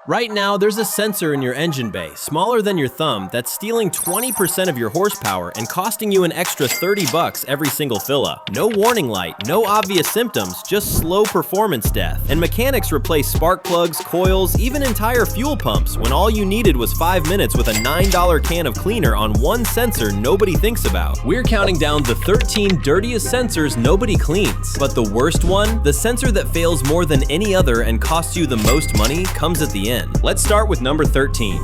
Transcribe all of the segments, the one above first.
Right now, there's a sensor in your engine bay, smaller than your thumb, that's stealing 20% of your horsepower and costing you an extra $30 every single fill-up. No warning light, no obvious symptoms, just slow performance death. And mechanics replace spark plugs, coils, even entire fuel pumps when all you needed was 5 minutes with a $9 can of cleaner on one sensor nobody thinks about. We're counting down the 13 dirtiest sensors nobody cleans. But the worst one, the sensor that fails more than any other and costs you the most money, comes at the end. Let's start with number 13.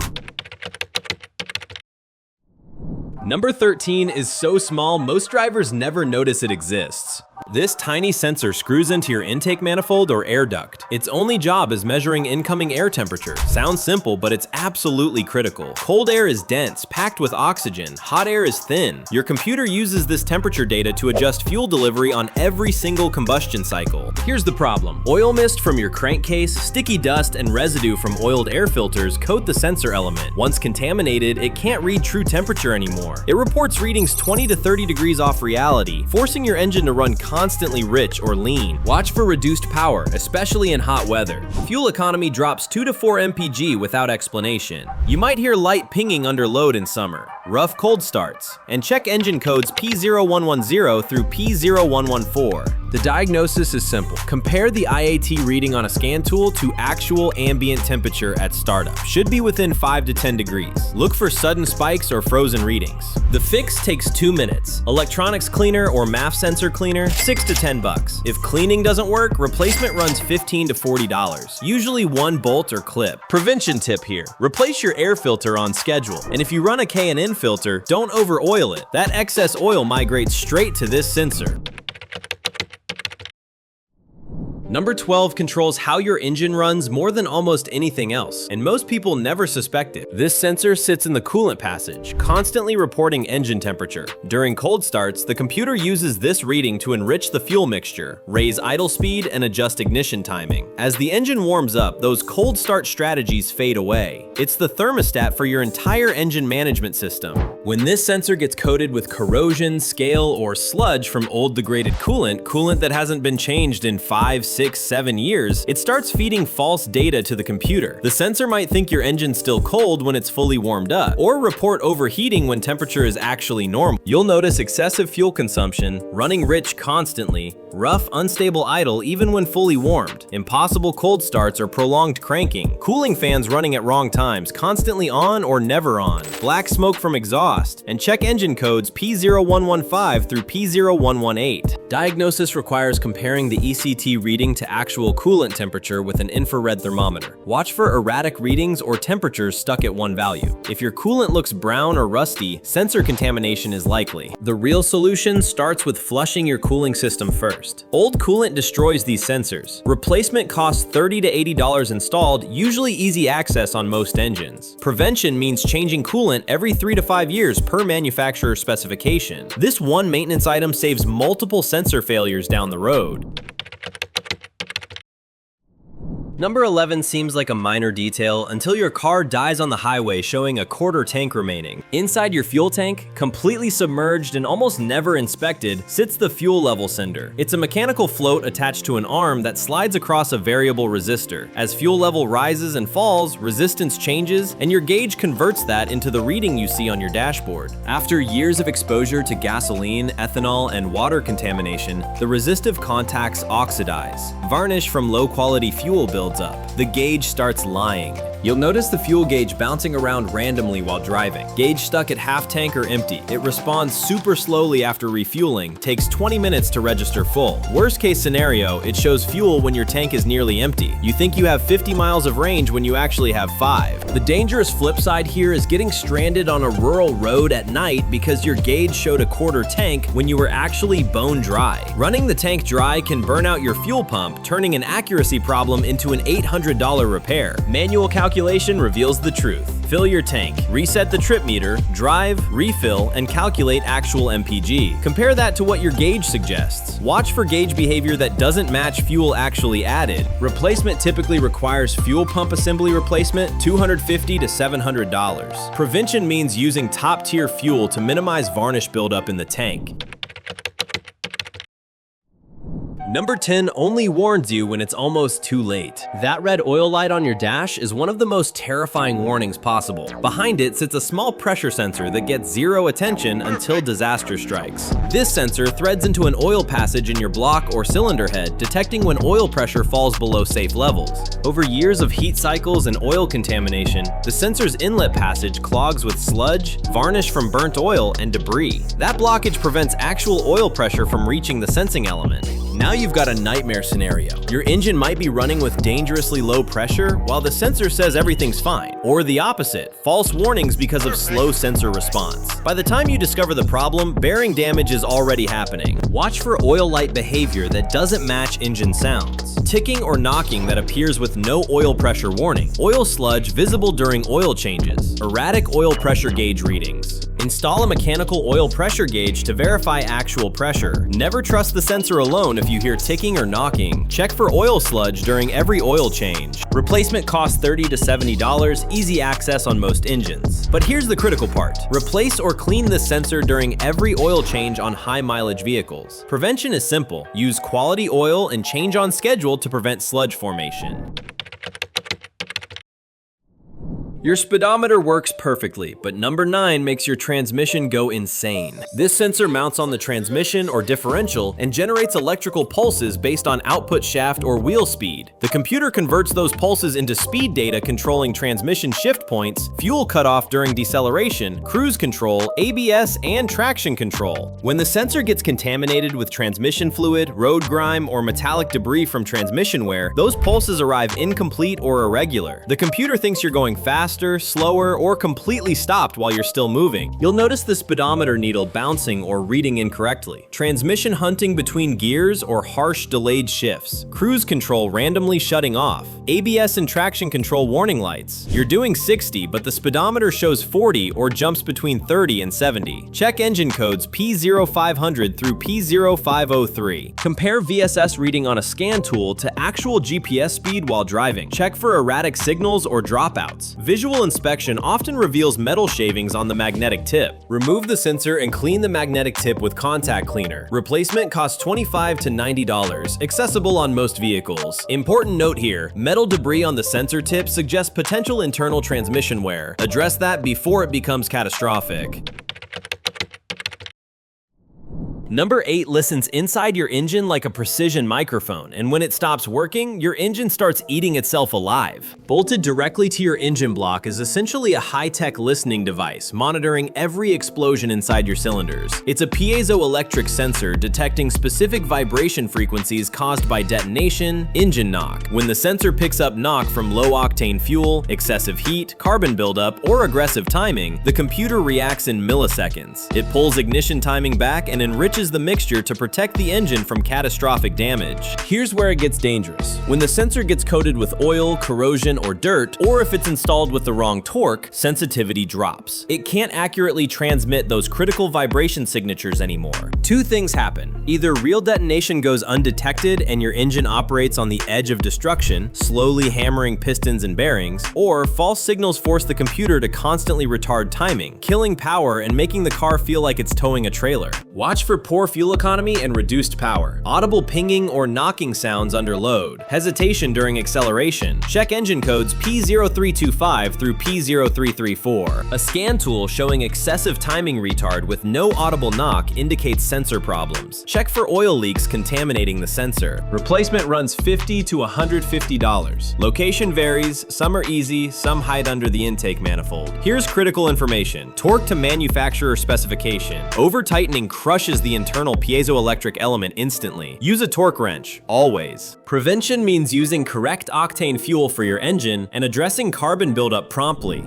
Number 13 is so small, most drivers never notice it exists. This tiny sensor screws into your intake manifold or air duct. Its only job is measuring incoming air temperature. Sounds simple, but it's absolutely critical. Cold air is dense, packed with oxygen. Hot air is thin. Your computer uses this temperature data to adjust fuel delivery on every single combustion cycle. Here's the problem. Oil mist from your crankcase, sticky dust, and residue from oiled air filters coat the sensor element. Once contaminated, it can't read true temperature anymore. It reports readings 20 to 30 degrees off reality, forcing your engine to run constantly rich or lean. Watch for reduced power, especially in hot weather. Fuel economy drops 2 to 4 mpg without explanation. You might hear light pinging under load in summer. Rough cold starts. And check engine codes P0110 through P0114. The diagnosis is simple. Compare the IAT reading on a scan tool to actual ambient temperature at startup. Should be within 5 to 10 degrees. Look for sudden spikes or frozen readings. The fix takes 2 minutes. Electronics cleaner or MAF sensor cleaner, $6 to $10. If cleaning doesn't work, replacement runs $15 to $40. Usually one bolt or clip. Prevention tip here. Replace your air filter on schedule. And if you run a K&N filter, don't over oil it. That excess oil migrates straight to this sensor. Number 12 controls how your engine runs more than almost anything else, and most people never suspect it. This sensor sits in the coolant passage, constantly reporting engine temperature. During cold starts, the computer uses this reading to enrich the fuel mixture, raise idle speed, and adjust ignition timing. As the engine warms up, those cold start strategies fade away. It's the thermostat for your entire engine management system. When this sensor gets coated with corrosion, scale, or sludge from old degraded coolant that hasn't been changed in 5, 6, 7 years, it starts feeding false data to the computer. The sensor might think your engine's still cold when it's fully warmed up, or report overheating when temperature is actually normal. You'll notice excessive fuel consumption, running rich constantly, rough, unstable idle even when fully warmed, impossible cold starts or prolonged cranking, cooling fans running at wrong times, constantly on or never on, black smoke from exhaust, and check engine codes P0115 through P0118. Diagnosis requires comparing the ECT reading to actual coolant temperature with an infrared thermometer. Watch for erratic readings or temperatures stuck at one value. If your coolant looks brown or rusty, sensor contamination is likely. The real solution starts with flushing your cooling system first. Old coolant destroys these sensors. Replacement costs $30 to $80 installed, usually easy access on most engines. Prevention means changing coolant every 3 to 5 years per manufacturer specification. This one maintenance item saves multiple sensor failures down the road. Number 11 seems like a minor detail until your car dies on the highway showing a quarter tank remaining. Inside your fuel tank, completely submerged and almost never inspected, sits the fuel level sender. It's a mechanical float attached to an arm that slides across a variable resistor. As fuel level rises and falls, resistance changes, and your gauge converts that into the reading you see on your dashboard. After years of exposure to gasoline, ethanol, and water contamination, the resistive contacts oxidize. Varnish from low-quality fuel builds up. The gauge starts lying. You'll notice the fuel gauge bouncing around randomly while driving. Gauge stuck at half tank or empty. It responds super slowly after refueling, takes 20 minutes to register full. Worst case scenario, it shows fuel when your tank is nearly empty. You think you have 50 miles of range when you actually have 5. The dangerous flip side here is getting stranded on a rural road at night because your gauge showed a quarter tank when you were actually bone dry. Running the tank dry can burn out your fuel pump, turning an accuracy problem into an $800 repair. Manual calculation reveals the truth. Fill your tank, reset the trip meter, drive, refill, and calculate actual MPG. Compare that to what your gauge suggests. Watch for gauge behavior that doesn't match fuel actually added. Replacement typically requires fuel pump assembly replacement, $250 to $700. Prevention means using top-tier fuel to minimize varnish buildup in the tank. Number 10 only warns you when it's almost too late. That red oil light on your dash is one of the most terrifying warnings possible. Behind it sits a small pressure sensor that gets zero attention until disaster strikes. This sensor threads into an oil passage in your block or cylinder head, detecting when oil pressure falls below safe levels. Over years of heat cycles and oil contamination, the sensor's inlet passage clogs with sludge, varnish from burnt oil, and debris. That blockage prevents actual oil pressure from reaching the sensing element. Now you've got a nightmare scenario. Your engine might be running with dangerously low pressure while the sensor says everything's fine. Or the opposite, false warnings because of slow sensor response. By the time you discover the problem, bearing damage is already happening. Watch for oil light behavior that doesn't match engine sounds. Ticking or knocking that appears with no oil pressure warning. Oil sludge visible during oil changes. Erratic oil pressure gauge readings. Install a mechanical oil pressure gauge to verify actual pressure. Never trust the sensor alone if you hear ticking or knocking. Check for oil sludge during every oil change. Replacement costs $30 to $70, easy access on most engines. But here's the critical part. Replace or clean this sensor during every oil change on high mileage vehicles. Prevention is simple. Use quality oil and change on schedule to prevent sludge formation. Your speedometer works perfectly, but number 9 makes your transmission go insane. This sensor mounts on the transmission or differential and generates electrical pulses based on output shaft or wheel speed. The computer converts those pulses into speed data controlling transmission shift points, fuel cutoff during deceleration, cruise control, ABS, and traction control. When the sensor gets contaminated with transmission fluid, road grime, or metallic debris from transmission wear, those pulses arrive incomplete or irregular. The computer thinks you're going fast, slower, or completely stopped while you're still moving. You'll notice the speedometer needle bouncing or reading incorrectly. Transmission hunting between gears or harsh delayed shifts. Cruise control randomly shutting off. ABS and traction control warning lights. You're doing 60, but the speedometer shows 40 or jumps between 30 and 70. Check engine codes P0500 through P0503. Compare VSS reading on a scan tool to actual GPS speed while driving. Check for erratic signals or dropouts. Visual inspection often reveals metal shavings on the magnetic tip. Remove the sensor and clean the magnetic tip with contact cleaner. Replacement costs $25 to $90, accessible on most vehicles. Important note here, metal debris on the sensor tip suggests potential internal transmission wear. Address that before it becomes catastrophic. Number 8 listens inside your engine like a precision microphone, and when it stops working, your engine starts eating itself alive. Bolted directly to your engine block is essentially a high-tech listening device, monitoring every explosion inside your cylinders. It's a piezoelectric sensor detecting specific vibration frequencies caused by detonation, engine knock. When the sensor picks up knock from low-octane fuel, excessive heat, carbon buildup, or aggressive timing, the computer reacts in milliseconds. It pulls ignition timing back and enriches the mixture to protect the engine from catastrophic damage. Here's where it gets dangerous. When the sensor gets coated with oil, corrosion, or dirt, or if it's installed with the wrong torque, sensitivity drops. It can't accurately transmit those critical vibration signatures anymore. Two things happen. Either real detonation goes undetected and your engine operates on the edge of destruction, slowly hammering pistons and bearings, or false signals force the computer to constantly retard timing, killing power and making the car feel like it's towing a trailer. Watch for poor fuel economy and reduced power. Audible pinging or knocking sounds under load. Hesitation during acceleration. Check engine codes P0325 through P0334. A scan tool showing excessive timing retard with no audible knock indicates sensor problems. Check for oil leaks contaminating the sensor. Replacement runs $50 to $150. Location varies, some are easy, some hide under the intake manifold. Here's critical information. Torque to manufacturer specification. Over-tightening crushes the internal piezoelectric element instantly. Use a torque wrench, always. Prevention means using correct octane fuel for your engine and addressing carbon buildup promptly.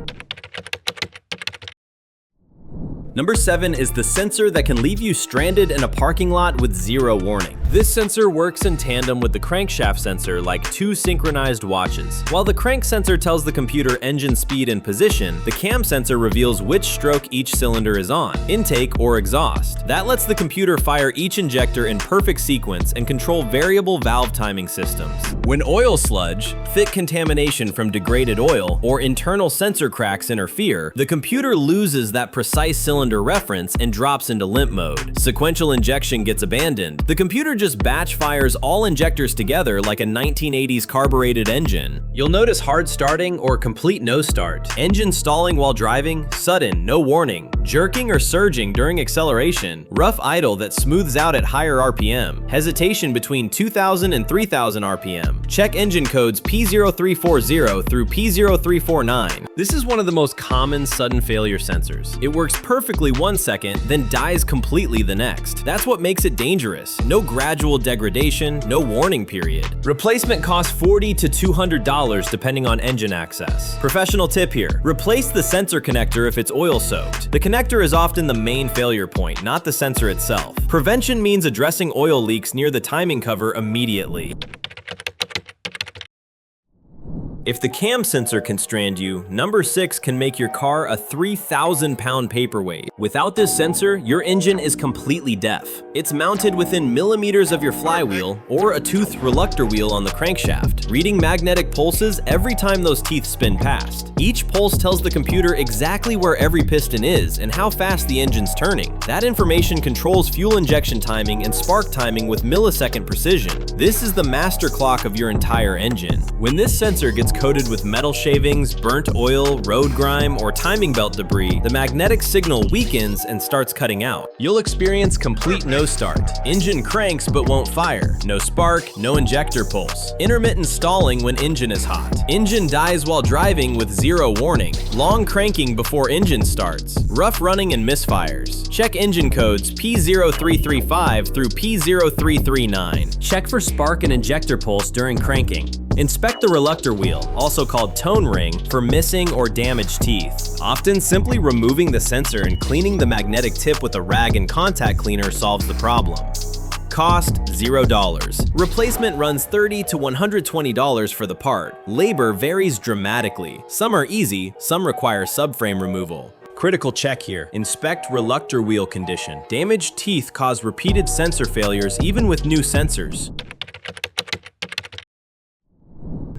Number 7 is the sensor that can leave you stranded in a parking lot with zero warning. This sensor works in tandem with the crankshaft sensor like two synchronized watches. While the crank sensor tells the computer engine speed and position, the cam sensor reveals which stroke each cylinder is on, intake or exhaust. That lets the computer fire each injector in perfect sequence and control variable valve timing systems. When oil sludge, thick contamination from degraded oil, or internal sensor cracks interfere, the computer loses that precise cylinder reference and drops into limp mode. Sequential injection gets abandoned. The computer just batch fires all injectors together like a 1980s carbureted engine. You'll notice hard starting or complete no start, engine stalling while driving, sudden, no warning, jerking or surging during acceleration, rough idle that smooths out at higher RPM, hesitation between 2000 and 3000 RPM. Check engine codes P0340 through P0349. This is one of the most common sudden failure sensors. It works perfectly 1 second, then dies completely the next. That's what makes it dangerous. No gradual degradation, no warning period. Replacement costs $40 to $200 depending on engine access. Professional tip here: replace the sensor connector if it's oil soaked. The connector is often the main failure point, not the sensor itself. Prevention means addressing oil leaks near the timing cover immediately. If the cam sensor can strand you, number 6 can make your car a 3,000-pound paperweight. Without this sensor, your engine is completely deaf. It's mounted within millimeters of your flywheel or a toothed reluctor wheel on the crankshaft, reading magnetic pulses every time those teeth spin past. Each pulse tells the computer exactly where every piston is and how fast the engine's turning. That information controls fuel injection timing and spark timing with millisecond precision. This is the master clock of your entire engine. When this sensor gets coated with metal shavings, burnt oil, road grime, or timing belt debris, the magnetic signal weakens and starts cutting out. You'll experience complete no start. Engine cranks but won't fire. No spark, no injector pulse. Intermittent stalling when engine is hot. Engine dies while driving with zero warning. Long cranking before engine starts. Rough running and misfires. Check engine codes P0335 through P0339. Check for spark and injector pulse during cranking. Inspect the reluctor wheel, also called tone ring, for missing or damaged teeth. Often, simply removing the sensor and cleaning the magnetic tip with a rag and contact cleaner solves the problem. Cost $0. Replacement runs $30 to $120 for the part. Labor varies dramatically. Some are easy, some require subframe removal. Critical check here. Inspect reluctor wheel condition. Damaged teeth cause repeated sensor failures even with new sensors.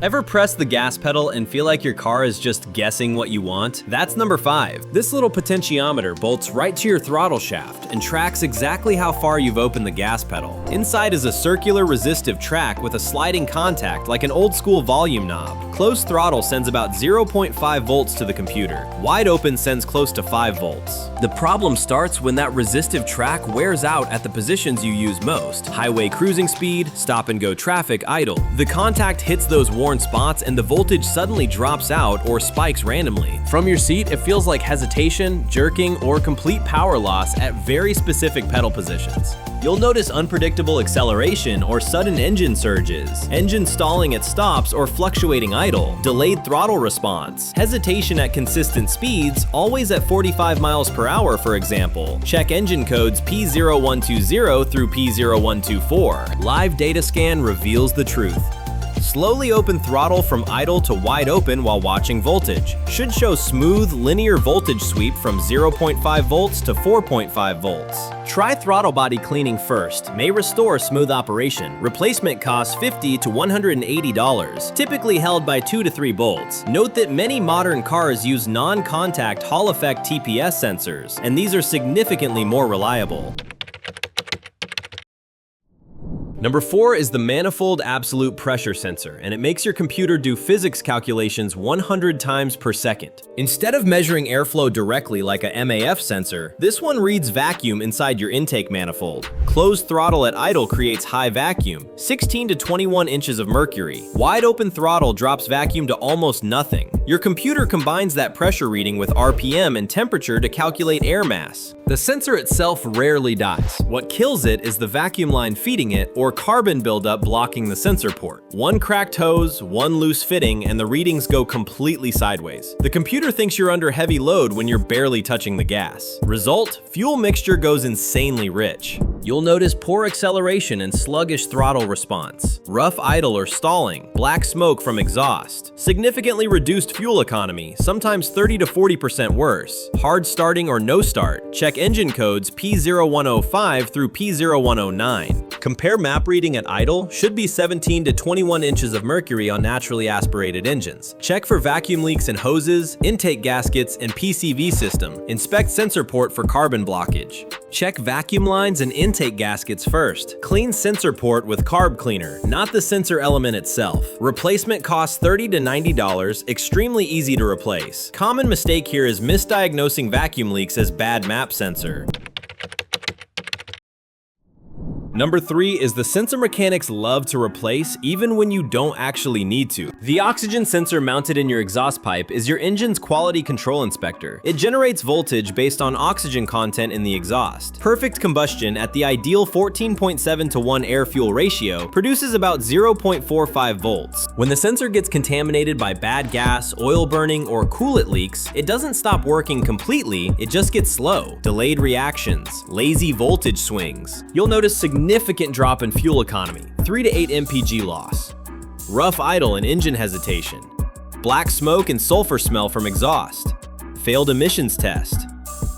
Ever press the gas pedal and feel like your car is just guessing what you want? That's number 5. This little potentiometer bolts right to your throttle shaft and tracks exactly how far you've opened the gas pedal. Inside is a circular resistive track with a sliding contact like an old school volume knob. Closed throttle sends about 0.5 volts to the computer. Wide open sends close to 5 volts. The problem starts when that resistive track wears out at the positions you use most: highway cruising speed, stop and go traffic, idle. The contact hits those worn spots and the voltage suddenly drops out or spikes randomly. From your seat, it feels like hesitation, jerking, or complete power loss at very specific pedal positions. You'll notice unpredictable acceleration or sudden engine surges, engine stalling at stops or fluctuating idle, delayed throttle response, hesitation at consistent speeds, always at 45 miles per hour, for example. Check engine codes P0120 through P0124. Live data scan reveals the truth. Slowly open throttle from idle to wide open while watching voltage. Should show smooth, linear voltage sweep from 0.5 volts to 4.5 volts. Try throttle body cleaning first. May restore smooth operation. Replacement costs $50 to $180, typically held by 2 to 3 bolts. Note that many modern cars use non-contact Hall effect TPS sensors, and these are significantly more reliable. Number 4 is the manifold absolute pressure sensor, and it makes your computer do physics calculations 100 times per second. Instead of measuring airflow directly like a MAF sensor, this one reads vacuum inside your intake manifold. Closed throttle at idle creates high vacuum, 16 to 21 inches of mercury. Wide open throttle drops vacuum to almost nothing. Your computer combines that pressure reading with RPM and temperature to calculate air mass. The sensor itself rarely dies. What kills it is the vacuum line feeding it or carbon buildup blocking the sensor port. One cracked hose, one loose fitting, and the readings go completely sideways. The computer thinks you're under heavy load when you're barely touching the gas. Result: fuel mixture goes insanely rich. You'll notice poor acceleration and sluggish throttle response, rough idle or stalling, black smoke from exhaust, significantly reduced fuel economy, sometimes 30 to 40% worse, hard starting or no start. Check engine codes P0105 through P0109. Compare map lap reading at idle should be 17 to 21 inches of mercury on naturally aspirated engines. Check for vacuum leaks in hoses, intake gaskets, and PCV system. Inspect sensor port for carbon blockage. Check vacuum lines and intake gaskets first. Clean sensor port with carb cleaner, not the sensor element itself. Replacement costs $30 to $90, extremely easy to replace. Common mistake here is misdiagnosing vacuum leaks as bad map sensor. Number 3 is the sensor mechanics love to replace even when you don't actually need to. The oxygen sensor mounted in your exhaust pipe is your engine's quality control inspector. It generates voltage based on oxygen content in the exhaust. Perfect combustion at the ideal 14.7 to 1 air-fuel ratio produces about 0.45 volts. When the sensor gets contaminated by bad gas, oil burning, or coolant leaks, it doesn't stop working completely, it just gets slow. Delayed reactions, lazy voltage swings. You'll notice significant drop in fuel economy, 3 to 8 mpg loss. Rough idle and engine hesitation. Black smoke and sulfur smell from exhaust. Failed emissions test.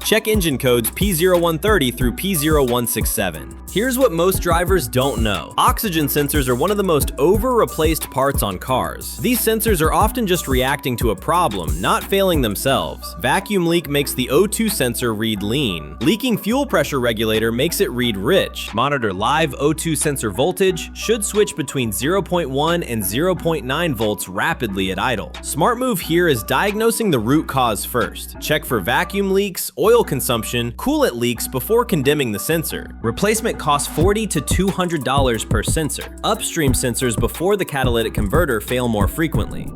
Check engine codes P0130 through P0167. Here's what most drivers don't know. Oxygen sensors are one of the most over-replaced parts on cars. These sensors are often just reacting to a problem, not failing themselves. Vacuum leak makes the O2 sensor read lean. Leaking fuel pressure regulator makes it read rich. Monitor live O2 sensor voltage, should switch between 0.1 and 0.9 volts rapidly at idle. Smart move here is diagnosing the root cause first. Check for vacuum leaks, oil consumption, coolant leaks before condemning the sensor. Replacement costs $40 to $200 per sensor. Upstream sensors before the catalytic converter fail more frequently.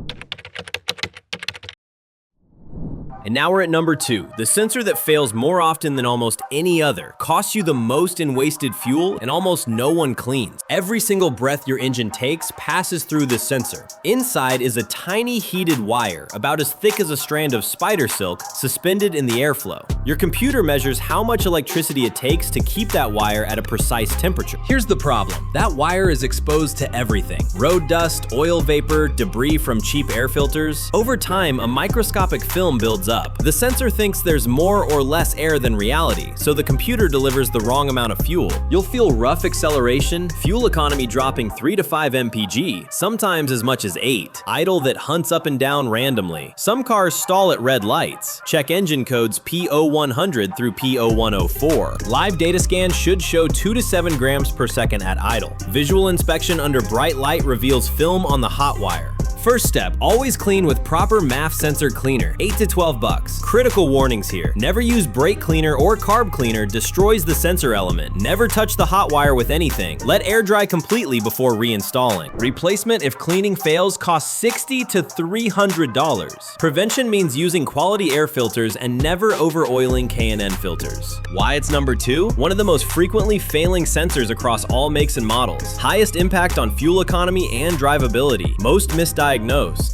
And now we're at number 2, the sensor that fails more often than almost any other, costs you the most in wasted fuel, and almost no one cleans. Every single breath your engine takes passes through this sensor. Inside is a tiny heated wire, about as thick as a strand of spider silk, suspended in the airflow. Your computer measures how much electricity it takes to keep that wire at a precise temperature. Here's the problem. That wire is exposed to everything. Road dust, oil vapor, debris from cheap air filters. Over time, a microscopic film builds up. The sensor thinks there's more or less air than reality, so the computer delivers the wrong amount of fuel. You'll feel rough acceleration, fuel economy dropping 3 to 5 mpg, sometimes as much as 8. Idle that hunts up and down randomly. Some cars stall at red lights. Check engine codes P0100 through P0104. Live data scan should show 2 to 7 grams per second at idle. Visual inspection under bright light reveals film on the hot wire. First step, always clean with proper MAF sensor cleaner, 8 to 12 bucks. Critical warnings here. Never use brake cleaner or carb cleaner, destroys the sensor element. Never touch the hot wire with anything. Let air dry completely before reinstalling. Replacement if cleaning fails costs $60 to $300. Prevention means using quality air filters and never over-oiling K&N filters. Why it's number 2? One of the most frequently failing sensors across all makes and models. Highest impact on fuel economy and drivability. Most misdiagnosed,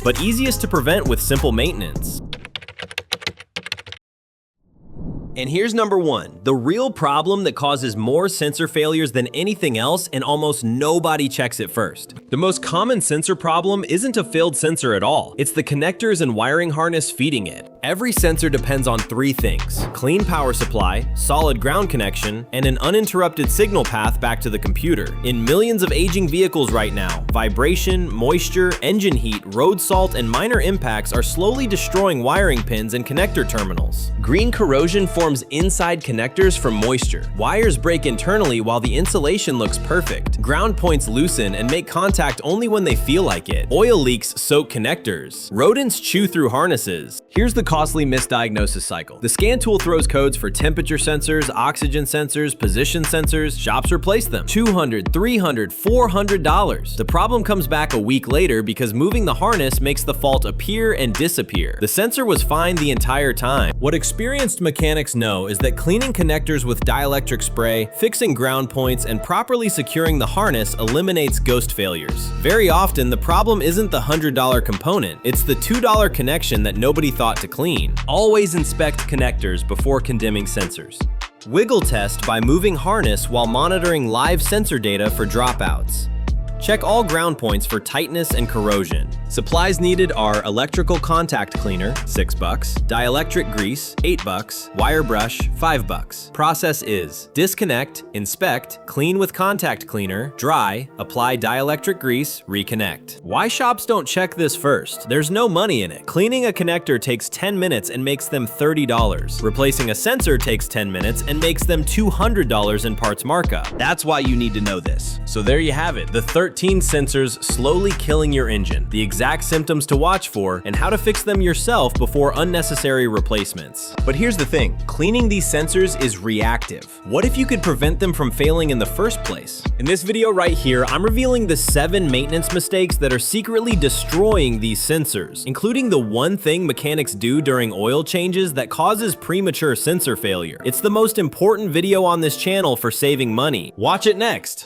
but easiest to prevent with simple maintenance. And here's number 1, the real problem that causes more sensor failures than anything else, and almost nobody checks it first. The most common sensor problem isn't a failed sensor at all. It's the connectors and wiring harness feeding it. Every sensor depends on 3 things: clean power supply, solid ground connection, and an uninterrupted signal path back to the computer. In millions of aging vehicles right now, vibration, moisture, engine heat, road salt, and minor impacts are slowly destroying wiring pins and connector terminals. Green corrosion forms inside connectors from moisture. Wires break internally while the insulation looks perfect. Ground points loosen and make contact only when they feel like it. Oil leaks soak connectors. Rodents chew through harnesses. Here's the costly misdiagnosis cycle. The scan tool throws codes for temperature sensors, oxygen sensors, position sensors. Shops replace them. $200, $300, $400. The problem comes back a week later because moving the harness makes the fault appear and disappear. The sensor was fine the entire time. What experienced mechanics know is that cleaning connectors with dielectric spray, fixing ground points, and properly securing the harness eliminates ghost failures. Very often, the problem isn't the $100 component, it's the $2 connection that nobody thought to clean. Always inspect connectors before condemning sensors. Wiggle test by moving harness while monitoring live sensor data for dropouts. Check all ground points for tightness and corrosion. Supplies needed are electrical contact cleaner, $6, dielectric grease, $8, wire brush, $5. Process is: disconnect, inspect, clean with contact cleaner, dry, apply dielectric grease, reconnect. Why shops don't check this first? There's no money in it. Cleaning a connector takes 10 minutes and makes them $30. Replacing a sensor takes 10 minutes and makes them $200 in parts markup. That's why you need to know this. So there you have it, the 13 sensors slowly killing your engine, the exact symptoms to watch for, and how to fix them yourself before unnecessary replacements. But here's the thing, cleaning these sensors is reactive. What if you could prevent them from failing in the first place? In this video right here, I'm revealing the 7 maintenance mistakes that are secretly destroying these sensors, including the one thing mechanics do during oil changes that causes premature sensor failure. It's the most important video on this channel for saving money. Watch it next.